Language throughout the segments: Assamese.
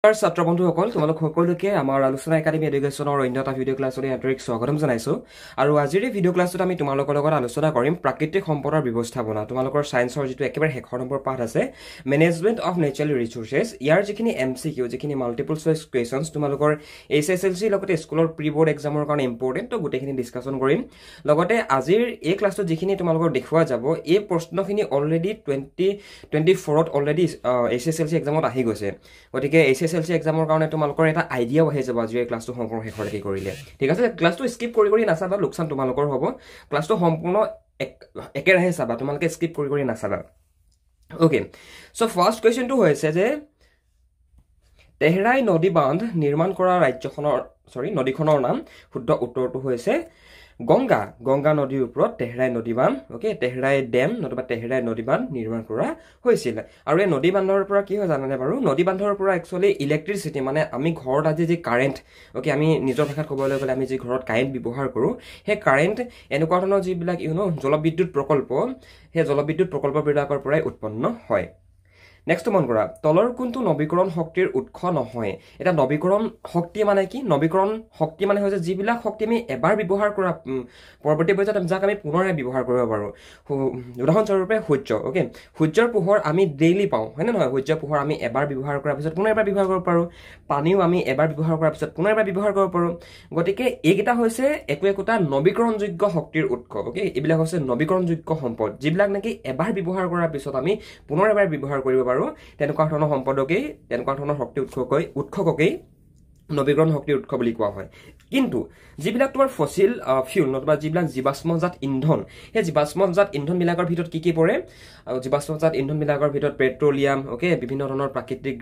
ছাত্ৰ বন্ধুসকল তোমালোক সকলোকে আমাৰ আলোচনা একাডেমী এডুকেশ্যনৰ অন্য এটা ভিডিঅ' ক্লাছলৈ আন্তৰিক স্বাগতম জনাইছোঁ আৰু আজিৰ এই ভিডিঅ' ক্লাছত আমি তোমালোকৰ লগত আলোচনা কৰিম প্ৰাকৃতিক সম্পদৰ ব্যৱস্থাপনা তোমালোকৰ সায়েন্সৰ যিটো একেবাৰে শেষৰ নম্বৰ পাঠ আছে মেনেজমেণ্ট অফ নেচাৰেল ৰিচোৰ্চেছ ইয়াৰ যিখিনি MCQ যিখিনি মাল্টিপল চইচ কুৱেশ্যনছ তোমালোকৰ HSLC লগতে স্কুলৰ প্ৰি বৰ্ড এক্সামৰ কাৰণে ইম্পৰ্টেণ্ট তো গোটেইখিনি ডিছকাশ্যন কৰিম লগতে আজিৰ এই ক্লাছটোত যিখিনি তোমালোকৰ দেখুওৱা যাব এই প্ৰশ্নখিনি অলৰেডি 2024ত অলৰেডি HSLC এক্সামত আহি গৈছে গতিকে HSLC এক্সামৰ কাৰণে তোমালোকৰ এটা আইডিয়া আহি যাব আজি এই ক্লাছটো সম্পূৰ্ণ শেষলৈকে কৰিলে ঠিক আছে ক্লাছটো স্কিপ কৰি নাচাবা লোকচান তোমালোকৰ হ'ব ক্লাছটো সম্পূৰ্ণ একেৰাহে চাবা তোমালোকে স্কিপ কৰি নাচাবা ওকে সো ফাৰ্স্ট কোৱেশ্চনটো হৈছে যে তেহৰাই নদী বান্ধ নিৰ্মাণ কৰা নদীখনৰ নাম শুদ্ধ উত্তৰটো হৈছে গংগা নদীৰ ওপৰত তেহৰাই নদী বান্ধ ওকে তেহৰাই ডেম নতুবা তেহৰাই নদী বান্ধ নিৰ্মাণ কৰা হৈছিল আৰু এই নদী বান্ধৰ পৰা কি হয় জানানে বাৰু নদী বান্ধৰ পৰা একচুয়ালি ইলেক্ট্ৰিচিটি মানে আমি ঘৰত আজি যে কাৰেন্ট ওকে আমি নিজৰ ভাষাত ক'বলৈ গ'লে আমি যে ঘৰত কাৰেন্ট ব্যৱহাৰ কৰো হে কাৰেন্ট এনেকুৱা ধৰণৰ যিবিলাক জলবিদ্যুৎ প্ৰকল্প হে জলবিদ্যুৎ প্ৰকল্পবিলাকৰ পৰাই উৎপন্ন হয় নেক্সট মন কৰা তলৰ কোনটো নৱীকৰণ শক্তিৰ উৎস নহয় এটা নৱীকৰণ শক্তি মানে কি নৱীকৰণ শক্তি মানে হৈছে যিবিলাক শক্তি আমি এবাৰ ব্যৱহাৰ কৰা পৰৱৰ্তী পৰ্যায়ত যাক আমি পুনৰাই ব্যৱহাৰ কৰিব পাৰো উদাহৰণস্বৰূপে সূৰ্য ওকে সূৰ্যৰ পোহৰ আমি ডেইলি পাওঁ হয় না নহয় সূৰ্যৰ পোহৰ আমি এবাৰ ব্যৱহাৰ কৰাৰ পিছত পুনৰ এবাৰ ব্যৱহাৰ কৰিব পাৰো পানীও আমি এবাৰ ব্যৱহাৰ কৰাৰ পিছত পুনৰ এবাৰ ব্যৱহাৰ কৰিব পাৰো গতিকে এইকেইটা হৈছে একোটা নৱীকৰণযোগ্য শক্তিৰ উৎস ওকে এইবিলাক হৈছে নৱীকৰণযোগ্য সম্পদ যিবিলাক নাকি এবাৰ ব্যৱহাৰ কৰাৰ পিছত আমি পুনৰ এবাৰ ব্যৱহাৰ কৰিব পাৰো তেনেকুৱা ধৰণৰ সম্পদকেই তেনেকুৱা ধৰণৰ শক্তি উৎসককেই নৱীকৰণ শক্তিৰ উৎস বুলি কোৱা হয় কিন্তু যিবিলাক তোমাৰ ফসিল ফিউল নতুবা যিবিলাক জীৱাশ্মজাত ইন্ধন সেই জীৱাশ্মজাত ইন্ধনবিলাকৰ ভিতৰত কি পৰে জীৱাশ্মজাত ইন্ধনবিলাকৰ ভিতৰত পেট্ৰলিয়াম ওকে বিভিন্ন ধৰণৰ প্ৰাকৃতিক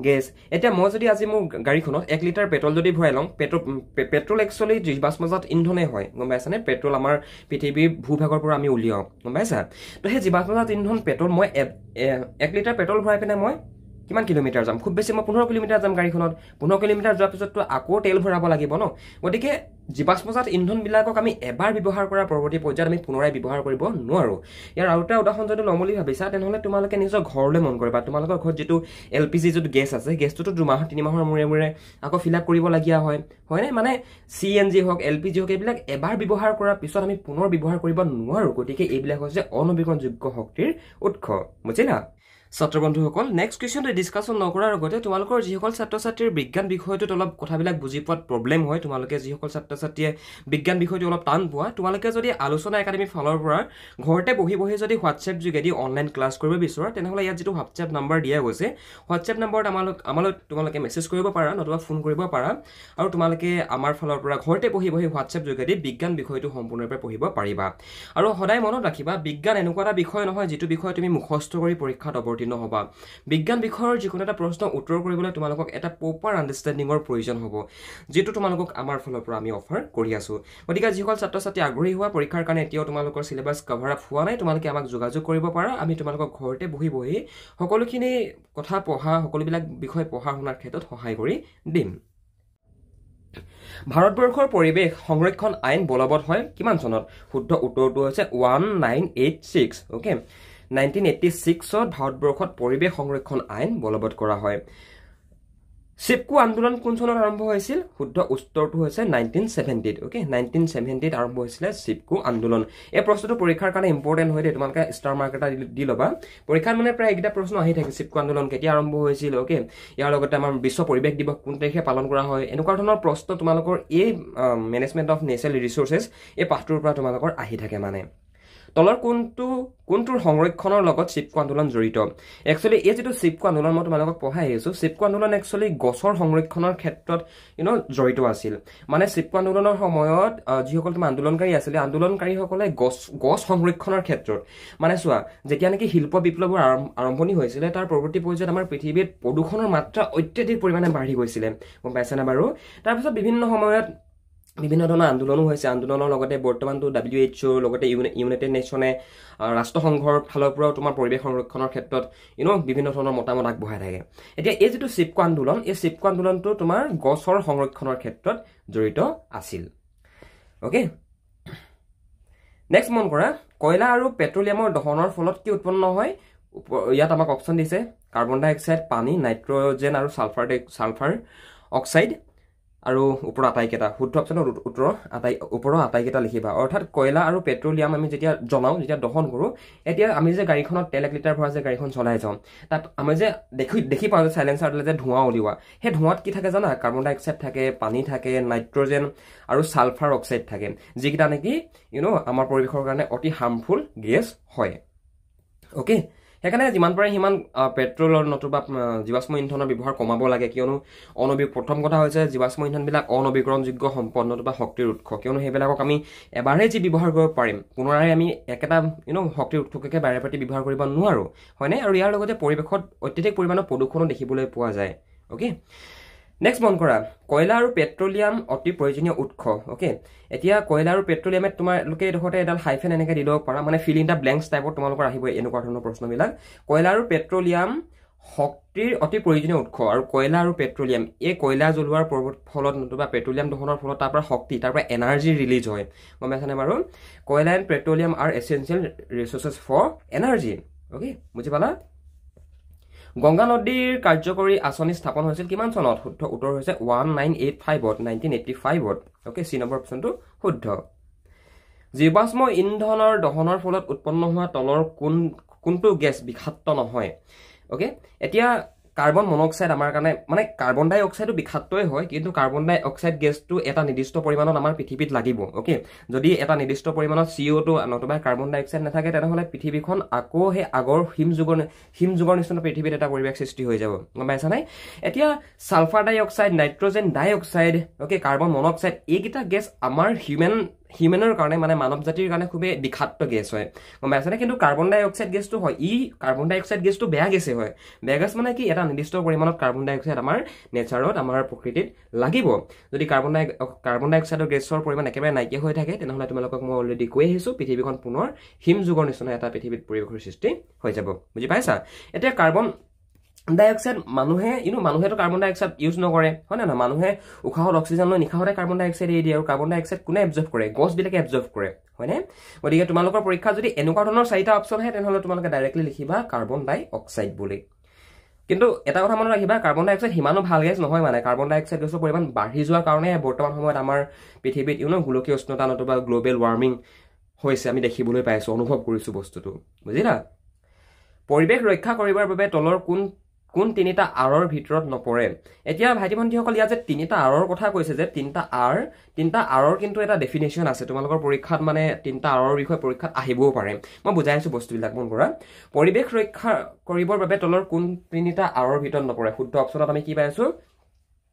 গেছ এতিয়া মই যদি আজি মোৰ গাড়ীখনত 1 লিটাৰ পেট্ৰল যদি ভৰাই লওঁ পেট্ৰল একচুয়ালি জীৱাশ্মজাত ইন্ধনে হয় গম পাইছানে পেট্ৰল আমাৰ পৃথিৱীৰ ভূভাগৰ পৰা আমি উলিয়াও গম পাইছা তো সেই জীৱাশ্মজাত ইন্ধন পেট্ৰল মই 1 লিটাৰ পেট্ৰল ভৰাই পিনে মই কিমান কিলোমিটাৰ যাম খুব বেছি মই 15 কিলোমিটাৰ যাম গাড়ীখনত 15 কিলোমিটাৰ যোৱাৰ পিছত তো আকৌ তেল ভৰাব লাগিব ন গতিকে জীৱাশ্মজাত ইন্ধনবিলাকক আমি এবাৰ ব্যৱহাৰ কৰাৰ পৰৱৰ্তী পৰ্যায়ত আমি পুনৰাই ব্যৱহাৰ কৰিব নোৱাৰো ইয়াৰ আৰু এটা উদাহৰণ যদি ল'ম বুলি ভাবিছা তেনেহলে তোমালোকে নিজৰ ঘৰলৈ মন কৰিবা তোমালোকৰ ঘৰত যেটো LPG যেটো গেছ আছে গেছটো 2 মাহ 3 মাহৰ মূৰে আকৌ ফিল আপ কৰিব লগিয়া হয় হয়নে মানে CNG হক LPG হক এইবিলাক এবাৰ ব্যৱহাৰ কৰাৰ পিছত আমি পুনৰ ব্যৱহাৰ কৰিব নোৱাৰো গতিকে এইবিলাক হৈছে অনবীকৰণযোগ্য শক্তিৰ উৎস বুজিলা ছাত্ৰ বন্ধুসকল নেক্সট কোৱেশ্চনটো ডিসকাশন নকৰাৰ আগতে তোমালোকৰ যিসকল ছাত্ৰ-ছাত্ৰীৰ বিজ্ঞান বিষয়টোত অলপ কথাবিলাক বুজি পোৱাত প্ৰবলেম হয় তোমালোকে যিসকল ছাত্ৰ-ছাত্ৰীয়ে বিজ্ঞান বিষয়টো অলপ টান পোৱা তোমালোকে যদি আলোচনা একাডেমী ফালৰ পৰা ঘৰতে বহি যদি হোৱাটছএপ যোগেদি অনলাইন ক্লাছ কৰিব বিচৰা তেনেহলে ইয়াত যেটো হোৱাটছএপ নম্বৰ দিয়া গৈছে হোৱাটছএপ নম্বৰত আমালৈ তোমালোকে মেছেজ কৰিব পাৰা নতুবা ফোন কৰিব পাৰা আৰু তোমালোকে আমাৰ ফালৰ পৰা ঘৰতে বহি হোৱাটছএপ যোগেদি বিজ্ঞান বিষয়টো সম্পূৰ্ণৰূপে পঢ়িব পাৰিবা আৰু সদায় মনত ৰাখিবা বিজ্ঞান এনেকুৱা এটা বিষয় নহয় যেটো বিষয় তুমি মুখস্থ কৰি পৰীক্ষাত অৱতীৰ্ণ হবা বিজ্ঞান বিষয়ৰ যিকোনো এটা প্ৰশ্ন উত্তৰ কৰিবলৈ তোমালোকক এটা প্ৰপাৰ আন্ডাৰষ্টেণ্ডিংৰ প্ৰয়োজন হ'ব যেটো তোমালোকক আমাৰ ফালৰ পৰা আমি অফাৰ কৰি আছো গতিকে যিসকল ছাত্ৰ-ছাত্ৰী আগ্ৰহী হোৱা পৰীক্ষাৰ কাৰণে এতিয়াও তোমালোকৰ সিলেবাস কভাৰ আপ হোৱা নাই তোমালোকে আমাক যোগাযোগ কৰিব পাৰা আমি তোমালোকক ঘৰতে বহি সকলোখিনি কথা পঢ়া সকলোবিলাক বিষয় পঢ়া শুনাৰ ক্ষেত্ৰত সহায় কৰি দিম ভাৰতবৰ্ষৰ পৰিৱেশ সংৰক্ষণ আইন বলবৎ হয় কিমান চনত শুদ্ধ উত্তৰটো হৈছে 1986 ওকে 1986ত ভাৰতবৰ্ষত পৰিৱেশ সংৰক্ষণ আইন বলবৎ কৰা হয় চিপকো আন্দোলন কোন চনত আৰম্ভ হৈছিল শুদ্ধ উত্তৰটো হৈছে 1970 ওকে 1970ত আৰম্ভ হৈছিল চিপকো আন্দোলন এই প্ৰশ্নটো পৰীক্ষাৰ কাৰণে ইম্পৰ্টেন্ট হয় তোমালোকে ষ্টাৰ মাৰ্ক এটা দি লবা পৰীক্ষাত মানে প্ৰায় একটা প্ৰশ্ন আহি থাকে চিপকো আন্দোলন কেতিয়া আৰম্ভ হৈছিল ওকে ইয়াৰ লগতে আমাৰ বিশ্ব পৰিৱেশ দিৱস কোন তাৰিখে পালন কৰা হয় এনেকুৱা ধৰণৰ প্ৰশ্ন তোমালোকৰ এই মেনেজমেন্ট অফ নেচাৰেল ৰিসোৰ্সেছ এই পাঠটোৰ পৰা তোমালোকৰ আহি থাকে মানে তলৰ কোনটোৰ সংৰক্ষণৰ লগত চিপকো আন্দোলন জড়িত একচুয়ালি এই যেটো চিপকো আন্দোলন মই তোমালোকক পঢ়াই আছো চিপকো আন্দোলন একচুয়ালি গছৰ সংৰক্ষণৰ ক্ষেত্ৰত জড়িত আছিল মানে চিপকো আন্দোলনৰ সময়ত যিসকল তোমাৰ আন্দোলনকাৰী আছিল আন্দোলনকাৰীসকলে গছ সংৰক্ষণৰ ক্ষেত্ৰত মানে চোৱা যেতিয়া নেকি শিল্প বিপ্লৱৰ আৰম্ভণি হৈছিল তাৰ পৰৱৰ্তী পৰ্যায়ত আমাৰ পৃথিৱীত প্ৰদূষণৰ মাত্ৰা অত্যাধিক পৰিমাণে বাঢ়ি গৈছিল গম পাইছানে বাৰু তাৰ পিছত বিভিন্ন সময়ত বিভিন্ন ধৰণৰ আন্দোলনো হৈছে আন্দোলনৰ লগতে বৰ্তমানটো WHO লগতে ইউনাইটেড নেশ্যনে ৰাষ্ট্ৰসংঘৰ ফালৰ পৰা তোমাৰ পৰিৱেশ সংৰক্ষণৰ ক্ষেত্ৰত বিভিন্ন ধৰণৰ মতামত আগবঢ়াই থাকে এতিয়া এই যেটো চিপকো আন্দোলন এই চিপকো আন্দোলনটো তোমাৰ গছৰ সংৰক্ষণৰ ক্ষেত্ৰত জড়িত আছিল ওকে নেক্সট মন কৰা কয়লা আৰু পেট্ৰলিয়ামৰ দহনৰ ফলত কি উৎপন্ন হয় ইয়াত আমাক অপচন দিছে কাৰ্বন ডাই অক্সাইড, পানী, নাইট্ৰজেন আৰু ছালফাৰ অক্সাইড আৰু ওপৰৰ আটাইকেইটা শুদ্ধ অপশ্যনৰ ওপৰৰ আটাইকেইটা লিখিবা। অৰ্থাৎ কয়লা আৰু পেট্ৰলিয়াম আমি যেতিয়া জ্বলাওঁ, যেতিয়া দহন কৰোঁ, এতিয়া আমি যে গাড়ীখনত তেল 1 লিটাৰ ভৰাই যে গাড়ীখন চলাই যাওঁ, তাত আমি যে দেখি পাওঁ যে চাইলেঞ্চাৰ দিলে যে ধোঁৱা উলিওৱা, সেই ধোঁৱাত কি থাকে জানা? কাৰ্বন ডাই অক্সাইড থাকে, পানী থাকে, নাইট্ৰজেন আৰু ছালফাৰ অক্সাইড থাকে, যিকেইটা নেকি আমাৰ পৰিৱেশৰ কাৰণে অতি হাৰ্মফুল গেছ হয়। অ'কে, সেইকাৰণে যিমান পাৰে সিমান পেট্ৰলৰ নতুবা জীৱাশ্ম ইন্ধনৰ ব্যৱহাৰ কমাব লাগে, কিয়নো প্ৰথম কথা হৈছে জীৱাশ্ম ইন্ধনবিলাক অনবীকৰণযোগ্য সম্পদ নতুবা শক্তিৰ উৎস, কিয়নো সেইবিলাকক আমি এবাৰেই যি ব্যৱহাৰ কৰিব পাৰিম, পুনৰাই আমি একেটা শক্তিৰ উৎসকে বাৰে পাতি ব্যৱহাৰ কৰিব নোৱাৰোঁ, হয়নে? আৰু ইয়াৰ লগতে পৰিৱেশত অত্যাধিক পৰিমাণৰ প্ৰদূষণো দেখিবলৈ পোৱা যায়। অ'কে, নেক্সট মন কৰা, কয়লা আৰু পেট্ৰলিয়াম অতি প্ৰয়োজনীয় উৎস। অ'কে, এতিয়া কয়লা আৰু পেট্ৰলিয়ামে তোমালোকে এইডোখৰতে এডাল হাইফেন এনেকৈ দি ল'ব পাৰা, মানে ফিল ইন দ্য ব্লেংকছ টাইপত তোমালোকৰ আহিব এনেকুৱা ধৰণৰ প্ৰশ্নবিলাক। কয়লা আৰু পেট্ৰলিয়াম শক্তিৰ অতি প্ৰয়োজনীয় উৎস, আৰু কয়লা আৰু পেট্ৰলিয়াম এই কয়লা জ্বলোৱাৰ ফলত নতুবা পেট্ৰলিয়াম দহনৰ ফলত তাৰ পৰা শক্তি, তাৰ পৰা এনাৰ্জি ৰিলিজ হয়। গম পাইছানে বাৰু? কয়লা and petroleum are essential resources for energy. Okay, বুজি পালা? গংগা নদীৰ কাৰ্যকৰী আঁচনি স্থাপন হৈছিল কিমান চনত? শুদ্ধ উত্তৰ হৈছে 1985। অ'কে, চি নম্বৰ অপশ্যনটো শুদ্ধ। জীৱাশ্ম ইন্ধনৰ দহনৰ ফলত উৎপন্ন হোৱা তলৰ কোনটো গেছ বিষাক্ত নহয়? অ'কে, এতিয়া কাৰ্বন মনক্সাইড আমাৰ কাৰণে, মানে কাৰ্বন ডাই অক্সাইডো বিষাক্তই হয়, কিন্তু কাৰ্বন ডাই অক্সাইড গেছটো এটা নিৰ্দিষ্ট পৰিমাণত আমাৰ পৃথিৱীত লাগিব। অ'কে, যদি এটা নিৰ্দিষ্ট পৰিমাণত CO2 নতুবা কাৰ্বন ডাই অক্সাইড নাথাকে, তেনেহ'লে পৃথিৱীখন আকৌ সেই আগৰ হিমযুগৰ নিচিনা পৃথিৱীত এটা পৰিৱেশ সৃষ্টি হৈ যাব। গম পাইছা নাই? এতিয়া ছালফাৰ ডাই অক্সাইড, নাইট্ৰজেন ডাই অক্সাইড, অ'কে, কাৰ্বন মনক্সাইড, এইকেইটা গেছ আমাৰ হিউমেনৰ কাৰণে, মানে মানৱ জাতিৰ কাৰণে খুবেই বিষাক্ত গেছ হয়। গম পাইছানে? কিন্তু কাৰ্বন ডাই অক্সাইড গেছটো হয়, কাৰ্বন ডাই অক্সাইড গেছটো বেয়া গেছে হয়। বেয়া গেছ মানে কি? এটা নিৰ্দিষ্ট পৰিমাণত কাৰ্বন ডাই অক্সাইড আমাৰ নেচাৰত, আমাৰ প্ৰকৃতিত লাগিব। যদি কাৰ্বন ডাই অক্সাইডৰ গেছৰ পৰিমাণ একেবাৰে নাইকিয়া হৈ থাকে, তেনেহ'লে তোমালোকক মই অলৰেডি কৈ আহিছোঁ, পৃথিৱীখন পুনৰ হিমযুগৰ নিচিনা এটা পৃথিৱীত পৰিৱেশৰ সৃষ্টি হৈ যাব। বুজি পাইছা? এতিয়া কাৰ্বন ডাই অক্সাইড মানুহেতো কাৰ্বন ডাই অক্সাইড ইউজ নকৰে, হয় নে নহয়? মানুহে উশাহত অক্সিজেন লৈ নিশাহতে কাৰ্বন ডাই অক্সাইড এৰি দিয়ে, আৰু কাৰ্বন ডাই অক্সাইড কোনে এবজৰ্ভ কৰে? গছবিলাকে এবজৰ্ভ কৰে, হয়নে? গতিকে তোমালোকৰ পৰীক্ষাত যদি এনেকুৱা ধৰণৰ 4টা অপশ্যন আহে, তেনেহ'লে তোমালোকে ডাইৰেক্টলি লিখিবা কাৰ্বন ডাই অক্সাইড বুলি। কিন্তু এটা কথা মনত ৰাখিবা, কাৰ্বন ডাই অক্সাইড সিমানো ভাল গেছ নহয়, মানে কাৰ্বন ডাই অক্সাইড গেছৰ পৰিমাণ বাঢ়ি যোৱাৰ কাৰণে বৰ্তমান সময়ত আমাৰ পৃথিৱীত গোলকীয় উষ্ণতা নতুবা গ্ল'বেল ৱাৰ্মিং হৈছে, আমি দেখিবলৈ পাইছোঁ, অনুভৱ কৰিছোঁ বস্তুটো। বুজিলা? পৰিৱেশ ৰক্ষা কৰিবৰ বাবে তলৰ কোন 3টা আৰৰ ভিতৰত নপৰে? এতিয়া ভাইটি ভণ্টিসকল, ইয়াত যে 3টা আৰৰ কথা কৈছে, যে 3টা আৰৰ কিন্তু এটা ডেফিনেশ্যন আছে। তোমালোকৰ পৰীক্ষাত মানে 3টা আৰৰ বিষয়ে পৰীক্ষাত আহিবও পাৰে। মই বুজাই আছোঁ বস্তুবিলাক, মন কৰা। পৰিৱেশ ৰক্ষা কৰিবৰ বাবে তলৰ কোন 3টা আৰৰ ভিতৰত নপৰে? শুদ্ধ অপশ্যনত আমি কি পাই আছোঁ?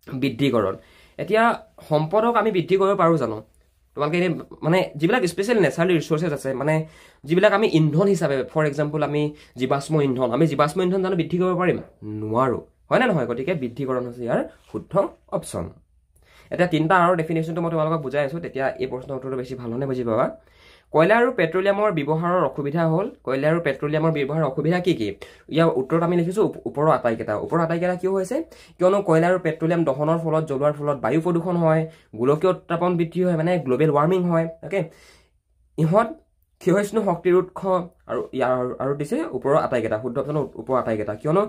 বৃদ্ধিকৰণ। এতিয়া সম্পদক আমি বৃদ্ধি কৰিব পাৰোঁ জানো? তোমালোকে এনে মানে যিবিলাক স্পেচিয়েল নেচাৰেল ৰিচোৰ্চেছ আছে, মানে যিবিলাক আমি ইন্ধন হিচাপে, ফৰ এক্সাম্পল আমি জীৱাশ্ম ইন্ধন জানো বৃদ্ধি কৰিব পাৰিম? নোৱাৰোঁ, হয় নে নহয়? গতিকে বৃদ্ধিকৰণ হৈছে ইয়াৰ শুদ্ধ অপশ্যন। এতিয়া 3টা আৰৰ ডেফিনেশ্যনটো মই তোমালোকক বুজাই আছোঁ, তেতিয়া এই প্ৰশ্নৰ উত্তৰটো বেছি ভালনে বুজি পাবা। কয়লা আৰু পেট্ৰলিয়ামৰ ব্যৱহাৰৰ অসুবিধা হ'ল, কয়লা আৰু পেট্ৰলিয়ামৰ ব্যৱহাৰৰ অসুবিধা কি কি? ইয়াৰ উত্তৰত আমি লিখিছোঁ ওপৰৰ আটাইকেইটা কিয় হৈছে? কিয়নো কয়লা আৰু পেট্ৰলিয়াম দহনৰ ফলত, জ্বলোৱাৰ ফলত বায়ু প্ৰদূষণ হয়, গোলকীয় উত্তাপন বৃদ্ধি হয়, মানে গ্ল'বেল ৱাৰ্মিং হয়। অ'কে, ইহঁত ক্ষয়িষ্ণু শক্তিৰ উৎস, আৰু দিছে ওপৰৰ আটাইকেইটা, শুদ্ধ অপশ্যনৰ ওপৰৰ আটাইকেইটা। কিয়নো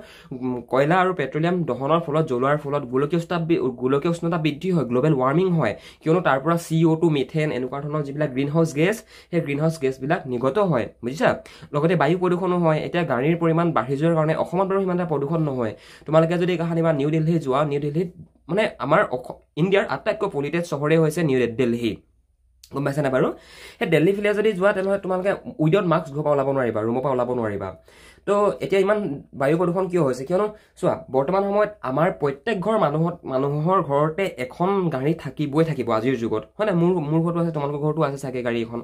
কয়লা আৰু পেট্ৰলিয়াম দহনৰ ফলত, জ্বলোৱাৰ ফলত গোলকীয় উষ্ণতা বৃদ্ধি হয়, গ্ল'বেল ৱাৰ্মিং হয়, কিয়নো তাৰ পৰা CO2, মিথেন এনেকুৱা ধৰণৰ যিবিলাক গ্ৰীণ হাউচ গেছ, সেই গ্ৰীণ হাউচ গেছবিলাক নিৰ্গত হয়। বুজিছা? লগতে বায়ু প্ৰদূষণো হয়। এতিয়া গাড়ীৰ পৰিমাণ বাঢ়ি যোৱাৰ কাৰণে অসমত বাৰু সিমান এটা প্ৰদূষণ নহয়। তোমালোকে যদি কাহানিবা নিউ দিল্লী যোৱা, নিউ দিল্লীত মানে আমাৰ ইণ্ডিয়াৰ আটাইতকৈ পলিউটেড চহৰেই হৈছে নিউ দিল্লী। গম পাইছানে বাৰু? সেই দিল্লী ফালে যদি যোৱা, তেনেহ'লে তোমালোকে উইদাউট মাস্ক ঘৰৰ পৰা ওলাব নোৱাৰিবা, ৰুমৰ পৰা ওলাব নোৱাৰিবা। তো এতিয়া ইমান বায়ু প্ৰদূষণ কিয় হৈছে? কিয়নো চোৱা, বৰ্তমান সময়ত আমাৰ প্ৰত্যেক মানুহৰ ঘৰতে এখন গাড়ী থাকিবই থাকিব আজিৰ যুগত, হয় নাই? মোৰ ঘৰতো আছে, তোমালোকৰ ঘৰতো আছে চাগে গাড়ী এখন।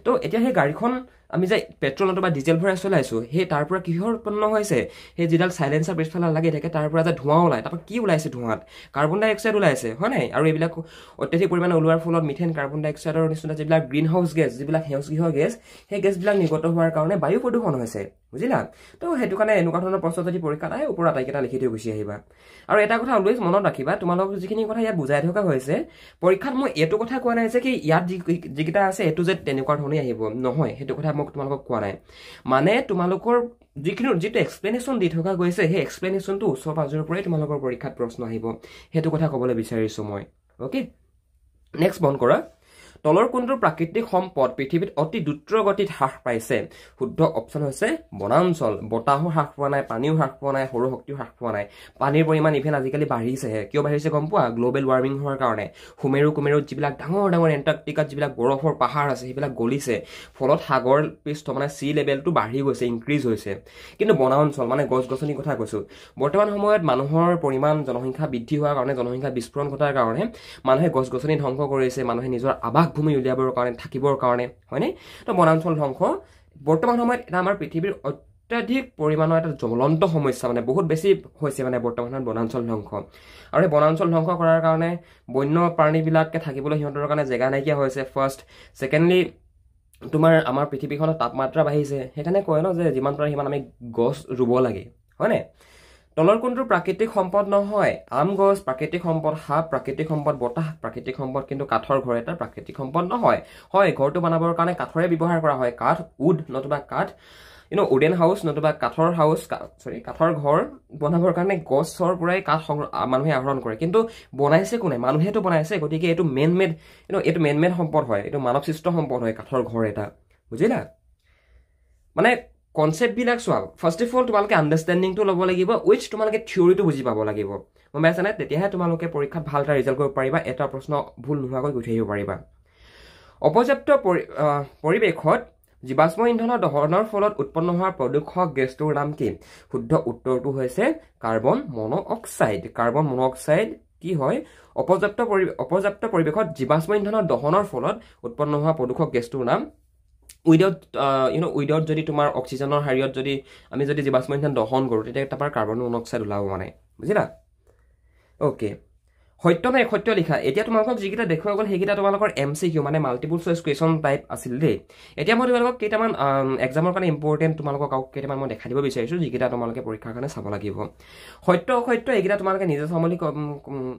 তো এতিয়া সেই গাড়ীখন আমি যে পেট্ৰল নতুবা ডিজেল ভৰাই চলাইছোঁ, সেই তাৰ পৰা কিহৰ উৎপন্ন হৈছে? সেই যিডাল চাইলেঞ্চাৰ পিছফালে লাগি থাকে, তাৰ পৰা যে ধোঁৱা ওলায়, তাৰপৰা কি ওলাইছে? ধোঁৱাত কাৰ্বন ডাই অক্সাইড ওলাইছে, হয় নাই? আৰু এইবিলাক অত্যাধিক পৰিমাণে ওলোৱাৰ ফলত মিথেন, কাৰ্বন ডাই অক্সাইডৰ নিচিনা যিবিলাক গ্ৰীণ হাউচ গেছ, যিবিলাক সেউজগৃহ গেছ, সেই গেছবিলাক নিৰ্গত হোৱাৰ কাৰণে বায়ু প্ৰদূষণ হৈছে। বুজিলা তো সেইটো কাৰণে এনেকুৱা ধৰণৰ প্ৰশ্ন যদি পৰীক্ষাত আহে ওপৰত আটাইকেইটা লিখি থৈ গুচি আহিবা আৰু এটা কথা অলৱেজ মনত ৰাখিবা তোমালোকক যিখিনি কথা ইয়াত বুজাই থকা হৈছে পৰীক্ষাত মই এইটো কথা কোৱা নাই যে কি ইয়াত যিকেইটা আছে এইটো যে তেনেকুৱা ধৰণেই আহিব নহয় সেইটো কথা মই তোমালোকক কোৱা নাই মানে তোমালোকৰ যিটো এক্সপ্লেনেশ্যন দি থকা গৈছে সেই এক্সপ্লেনেশ্যনটো ওচৰ পাজৰৰ পৰাই তোমালোকৰ পৰীক্ষাত প্ৰশ্ন আহিব সেইটো কথা ক'বলৈ বিচাৰিছোঁ মই অ'কে নেক্সট বন্ধ কৰা তলৰ কোনটোৰ প্ৰাকৃতিক সম্পদ পৃথিৱীত অতি দ্ৰুতগতিত হ্ৰাস পাইছে শুদ্ধ অপশ্যন হৈছে বনাঞ্চল বতাহো হ্ৰাস পোৱা নাই পানীও হ্ৰাস পোৱা নাই সৌৰ শক্তিও হ্ৰাস পোৱা নাই পানীৰ পৰিমাণ ইভেন আজিকালি বাঢ়িছেহে কিয় বাঢ়িছে গম পোৱা গ্ল'বেল ৱাৰ্মিং হোৱাৰ কাৰণে কুমেৰুত যিবিলাক ডাঙৰ ডাঙৰ এণ্টাৰ্কটিকাত যিবিলাক বৰফৰ পাহাৰ আছে সেইবিলাক গলিছে ফলত সাগৰ পৃষ্ঠ মানে চি লেভেলটো বাঢ়ি গৈছে ইনক্ৰিজ হৈছে কিন্তু বনাঞ্চল মানে গছ গছনিৰ কথা কৈছোঁ বৰ্তমান সময়ত মানুহৰ পৰিমাণ জনসংখ্যা বৃদ্ধি হোৱাৰ কাৰণে জনসংখ্যা বিস্ফোৰণ ঘটাৰ কাৰণে মানুহে গছ গছনি ধ্বংস কৰিছে মানুহে নিজৰ আৱাস ভূমি উলিয়াবৰ কাৰণে থাকিবৰ কাৰণে হয়নে তো বনাঞ্চল ধ্বংস বৰ্তমান সময়ত এটা আমাৰ পৃথিৱীৰ অত্যাধিক পৰিমাণৰ এটা জ্বলন্ত সমস্যা মানে বহুত বেছি হৈছে মানে বৰ্তমান সময়ত বনাঞ্চল ধ্বংস আৰু এই বনাঞ্চল ধ্বংস কৰাৰ কাৰণে বন্য প্ৰাণীবিলাকে থাকিবলৈ সিহঁতৰ কাৰণে জেগা নাইকিয়া হৈছে ফাৰ্ষ্ট ছেকেণ্ডলি তোমাৰ আমাৰ পৃথিৱীখনৰ তাপমাত্ৰা বাঢ়িছে সেইকাৰণে কয় ন যে যিমান পাৰে সিমান আমি গছ ৰুব লাগে হয়নে তলৰ কোনটো প্ৰাকৃতিক সম্পদ নহয় আম গছ প্ৰাকৃতিক সম্পদ সাপ প্ৰাকৃতিক সম্পদ বতাহ প্ৰাকৃতিক সম্পদ কিন্তু কাঠৰ ঘৰ এটা প্ৰাকৃতিক সম্পদ নহয় হয় ঘৰটো বনাবৰ কাৰণে কাঠৰে ব্যৱহাৰ কৰা হয় কাঠ উড নতুবা কাঠ উডেন হাউচ নতুবা কাঠৰ ঘৰ বনাবৰ কাৰণে গছৰ পৰাই কাঠ মানুহে আহৰণ কৰে কিন্তু বনাইছে কোনে মানুহেতো বনাইছে গতিকে এইটো মেন মেড সম্পদ হয় এইটো মানৱ সৃষ্ট সম্পদ হয় কাঠৰ ঘৰ এটা বুজিলা মানে কনচেপ্টবিলাক চোৱা ফাৰ্ষ্ট অফ অল তোমালোকে আণ্ডাৰষ্টেণ্ডিংটো ল'ব লাগিব উইচ তোমালোকে থিয়ৰিটো বুজি পাব লাগিব গম পাইছানে তেতিয়াহে তোমালোকে পৰীক্ষাত ভাল এটা ৰিজাল্ট কৰিব পাৰিবা এটা প্ৰশ্ন ভুল নোহোৱাকৈ গুঠি আহিব পাৰিবা অপৰ্যাপ্ত পৰিৱেশত জীৱাশ্ম ইন্ধনৰ দহনৰ ফলত উৎপন্ন হোৱা প্ৰদূষক গেছটোৰ নাম কি শুদ্ধ উত্তৰটো হৈছে কাৰ্বন মন'অক্সাইড কি হয় অপৰ্যাপ্ত পৰিৱেশত জীৱাশ্ম ইন্ধনৰ দহনৰ ফলত উৎপন্ন হোৱা প্ৰদূষক গেছটোৰ নাম উইদাউট যদি তোমাৰ অক্সিজেনৰ হাৰিয়ত যদি আমি যদি জীৱাশ্ম ইন্ধন দহন কৰোঁ তেতিয়া তাৰপৰা কাৰ্বন মন'অক্সাইড ওলাব মানে বুজিলা অ'কে সত্য নে অসত্য লিখা এতিয়া তোমালোকক যিকেইটা দেখুওৱা গ'ল সেইকেইটা তোমালোকৰ MCQ মানে মাল্টিপল চইচ কুৱেশ্যন টাইপ আছিল দেই এতিয়া মই তোমালোকক কেইটামান এক্সামৰ কাৰণে ইম্পৰ্টেণ্ট তোমালোকক কেইটামান মই দেখাই দিব বিচাৰিছোঁ যিকেইটা তোমালোকে পৰীক্ষাৰ কাৰণে চাব লাগিব সত্য অসত্য এইকেইটা তোমালোকে নিজে চাম বুলি